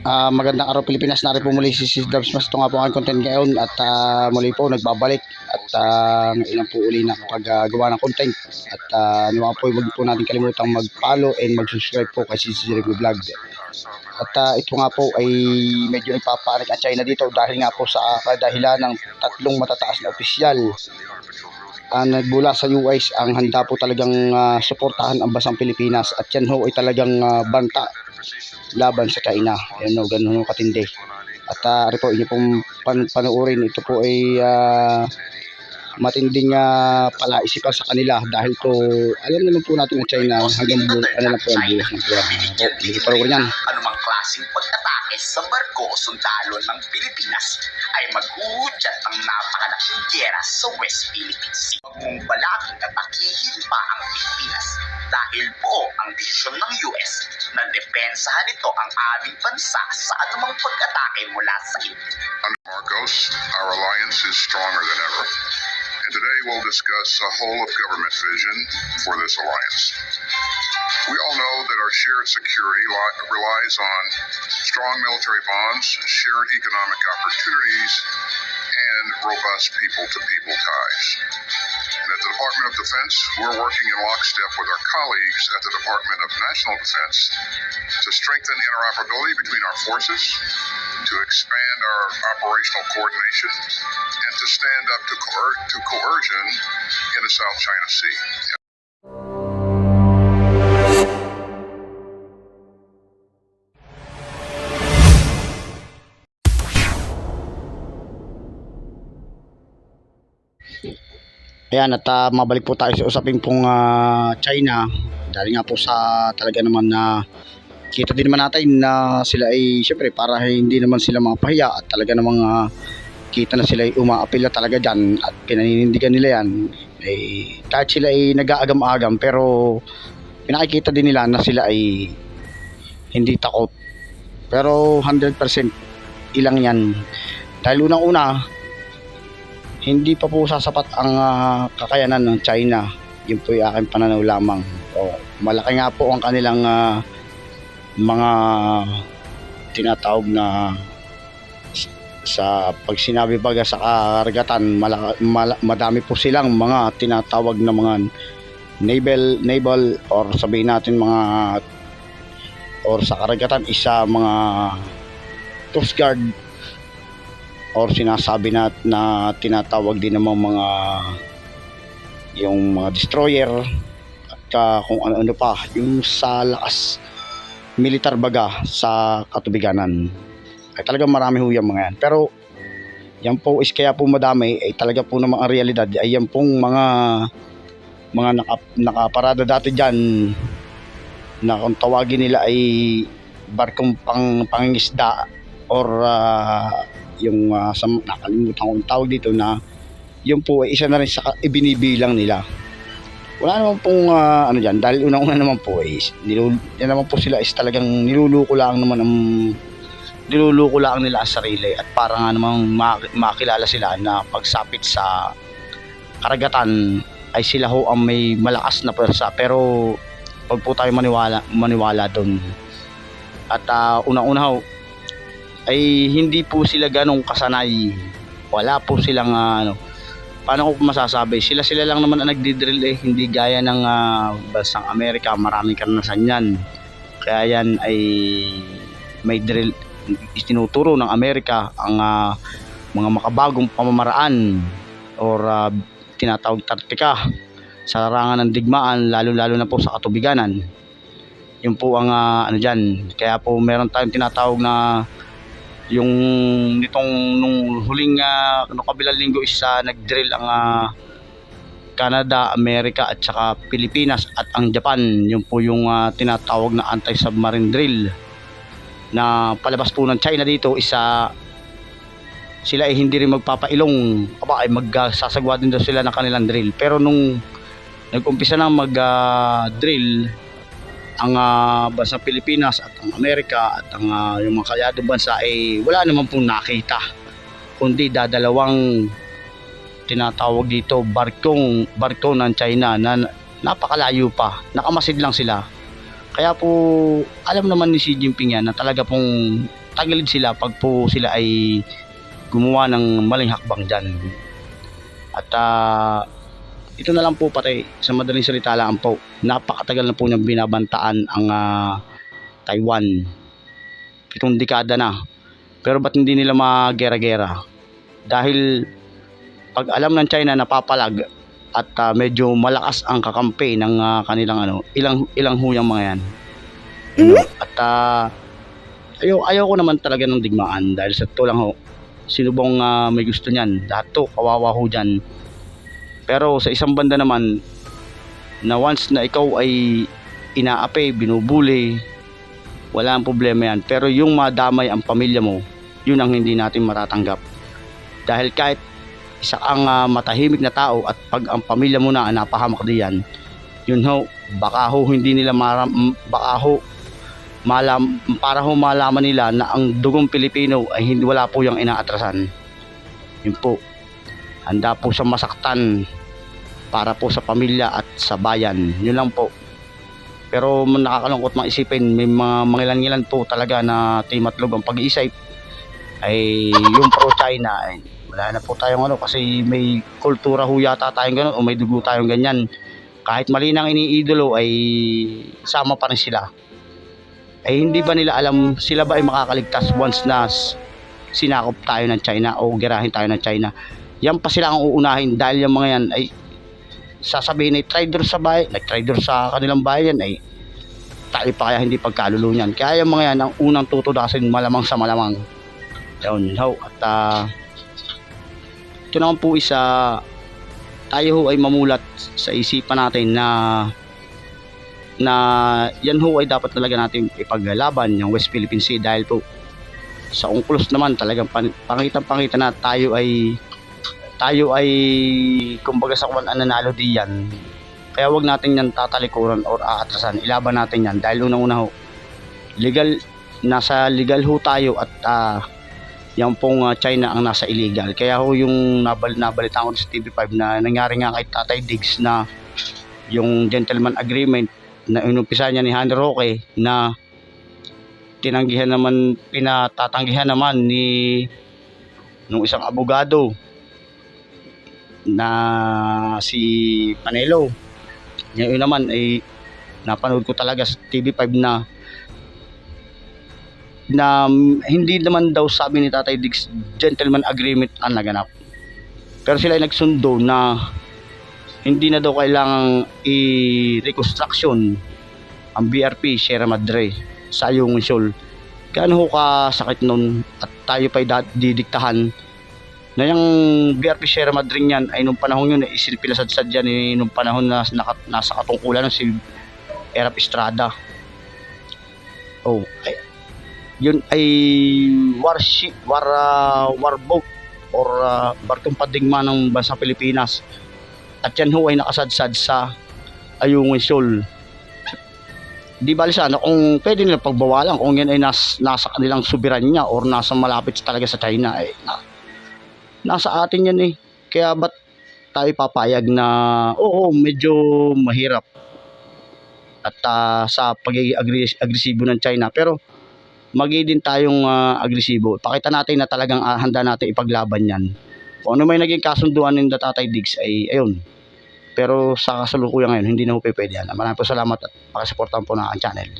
Magandang araw Pilipinas, narito po muli si Dubs Mas. Ito nga po ang content ngayon at muli po nagbabalik at ngayon po uli na paggawa ng content at naman po huwag po natin kalimutang mag-follow and mag-subscribe po kay si Rico Vlog. At ito nga po ay medyo ipapanik ang China dito dahil nga po sa kadahilan ng tatlong matataas na opisyal nagbula sa US ang handa po talagang suportahan ang bansang Pilipinas at yan ho ay talagang banta laban sa China. Ayan o, ganun ho katindi. At po inyo pong panoorin, ito po ay matinding palaisipan sa kanila dahil to alam naman po natin ang China hanggang ano lang po ang bulas ng pera. Hindi pa rin yan. Anumang klaseng pag-atake sa barko o sundalo ng Pilipinas ay maghuhudyat ng napakalaking giyera sa West Philippines Sea. Huwag mong balakang atakihin pa ang Pilipinas dahil po ang desisyon ng US na depensahan nito ang aming bansa sa anumang pag-atake mula sa India. Under Marcos, our alliance is stronger than ever. And today we'll discuss a whole-of-government vision for this alliance. We all know that our shared security relies on strong military bonds, shared economic opportunities, and robust people-to-people ties. And at the Department of Defense, we're working in lockstep with our colleagues at the Department of National Defense to strengthen interoperability between our forces, to expand our operational coordination, and to stand up to coercion in the South China Sea. Ayan, at mabalik po tayo sa usapin pong China dahil nga po sa talaga naman na kita din naman natin na sila ay syempre para hindi naman sila mga pahiya at talaga namang kita na sila ay umaapila talaga dyan at pinaninindigan nila yan kahit sila ay nag-aagam-agam pero pinakikita din nila na sila ay hindi takot pero 100% ilang yan dahil unang-una hindi pa po sasapat ang kakayanan ng China. Yun po yung aking pananaw lamang. Malaki nga po ang kanilang mga tinatawag na sa pag sinabi baga sa karagatan, madami po silang mga tinatawag na mga naval or sabihin natin mga or sa karagatan isa mga Coast Guard or sinasabi na tinatawag din namang mga yung mga destroyer at kung ano-ano pa yung sa lakas militar baga sa katubiganan ay talagang marami ho yung mga yan pero yan po is kaya po madami ay talaga po namang ang realidad ay yan pong mga nakaparada dati dyan na kung tawagin nila ay barkong pangingisda or yung nakalimutan ko yung tawag dito na yung po ay isa na rin sa ibinibilang nila. Wala naman pong ano dyan dahil unang-una naman po is yan naman po sila is talagang niluluko lang nila ang sarili at para nga namang makilala sila na pagsapit sa karagatan ay sila ho ang may malakas na pwersa pero pag po tayo maniwala doon at unang-una ho ay hindi po sila ganong kasanay. Wala po silang paano ko masasabi? Sila lang naman ang nagdi-drill hindi gaya ng bansang Amerika, maraming karanasan yan. Kaya yan ay may drill itinuturo ng Amerika ang mga makabagong pamamaraan or tinatawag taktika sa larangan ng digmaan lalo na po sa katubiganan. Yun po ang ano diyan. Kaya po meron tayong tinatawag na yung nung huling kabilang linggo is nag-drill ang Canada, Amerika at saka Pilipinas at ang Japan. Yun po yung tinatawag na anti-submarine drill na palabas po ng China dito isa sila ay hindi rin magpapailong ay magsasagwa din daw sila ng kanilang drill pero nung nag-umpisa na mag-drill ang bansang Pilipinas at ang Amerika at ang yung mga kalyadong bansa ay wala naman pong nakita kundi dadalawang tinatawag dito barko ng China na napakalayo pa, nakamasid lang sila. Kaya po alam naman ni Xi Jinping yan na talaga pong tatagilid sila pag po sila ay gumawa ng maling hakbang dyan. At ito na lang po pati, sa madaling salita lang po, napakatagal na po niyang binabantaan ang Taiwan. 7 dekada na. Pero ba't hindi nila magera-gera? Dahil pag alam ng China na papalag at medyo malakas ang kakampi ng kanilang ilang huyang mga yan. At ayaw ko naman talaga ng digmaan dahil sa to lang ho. Sino bang may gusto niyan? Lahat to kawawa ho dyan. Pero sa isang banda naman, na once na ikaw ay inaapi, binubuli, wala ang problema yan. Pero yung madamay ang pamilya mo, yun ang hindi natin matatanggap. Dahil kahit isa kang matahimik na tao at pag ang pamilya mo na napahamak diyan, yun ho, baka ho hindi nila para ho malaman nila na ang dugong Pilipino ay hindi, wala po yung inaatrasan. Yun po, handa po sa masaktan para po sa pamilya at sa bayan. Yun lang po. Pero nakakalungkot mga isipin, may mga mangilan-ngilan po talaga na timatlog ang pag-iisip ay yung pro-China. Ay wala na po tayong kasi may kultura ho yata tayong gano'n o may dugo tayong ganyan. Kahit mali nang iniidolo ay sama pa rin sila. Ay hindi ba nila alam, sila ba ay makakaligtas once na sinakop tayo ng China o gerahin tayo ng China? Yan pa sila ang uunahin dahil yung mga yan ay sasabihin ay traitor sa bayan, nag-traitor sa kanilang bayan ay tayo pa kaya hindi pagkalulo niyan. Kaya yung mga yan ang unang tutudasin malamang sa malamang. Yun ho. At ito naman po isa, tayo ho ay mamulat sa isipan natin na yan ho ay dapat talaga natin ipaglalaban yung West Philippine Sea dahil po sa UNCLOS naman talagang pangitan na tayo ay kumbaga sa kung nanalo diyan. Kaya wag natin yan tatalikuran or aatrasan, ilaban natin yan dahil unang-una ho nasa legal ho tayo at yung pong China ang nasa illegal. Kaya ho yung nabalitaan ko sa TV5 na nangyari nga kay Tatay Diggs na yung gentleman agreement na inumpisa niya ni Hanny Roque na pinatatanggihan naman ni nung isang abogado na si Panelo. Ngayon naman ay napanood ko talaga sa TV5 na hindi naman daw sabi ni Tatay Diggs gentleman agreement ang naganap. Pero sila ay nagsundo na hindi na daw kailangang i-reconstruction ang BRP Sierra Madre sa Ayungin Shoal. Gaano ho kasakit nun at tayo pa'y didiktahan na yung BRP Sierra Madre yan ay nung panahon yun isinpilasadsad yan nung panahon na nasa katungkulan ng si Erap Estrada. Yun ay warship, warboat or barkong padigma ng bansang Pilipinas. At yan ho ay nakasadsad sa Ayungin Shoal. Di bali sana kung pwede nila pagbawalan kung yan ay nasa kanilang soberanya or nasa malapit talaga sa China nasa atin yan kaya ba't tayo papayag na medyo mahirap at sa pagiging agresibo ng China pero magiging din tayong agresibo. Pakita natin na talagang handa natin ipaglaban yan. Kung ano may naging kasunduan ng Tatay Diggs ay ayun. Pero sa kasalukuyan ngayon, hindi na po pwede yan. Maraming po salamat at pakisuportahan po na ang channel.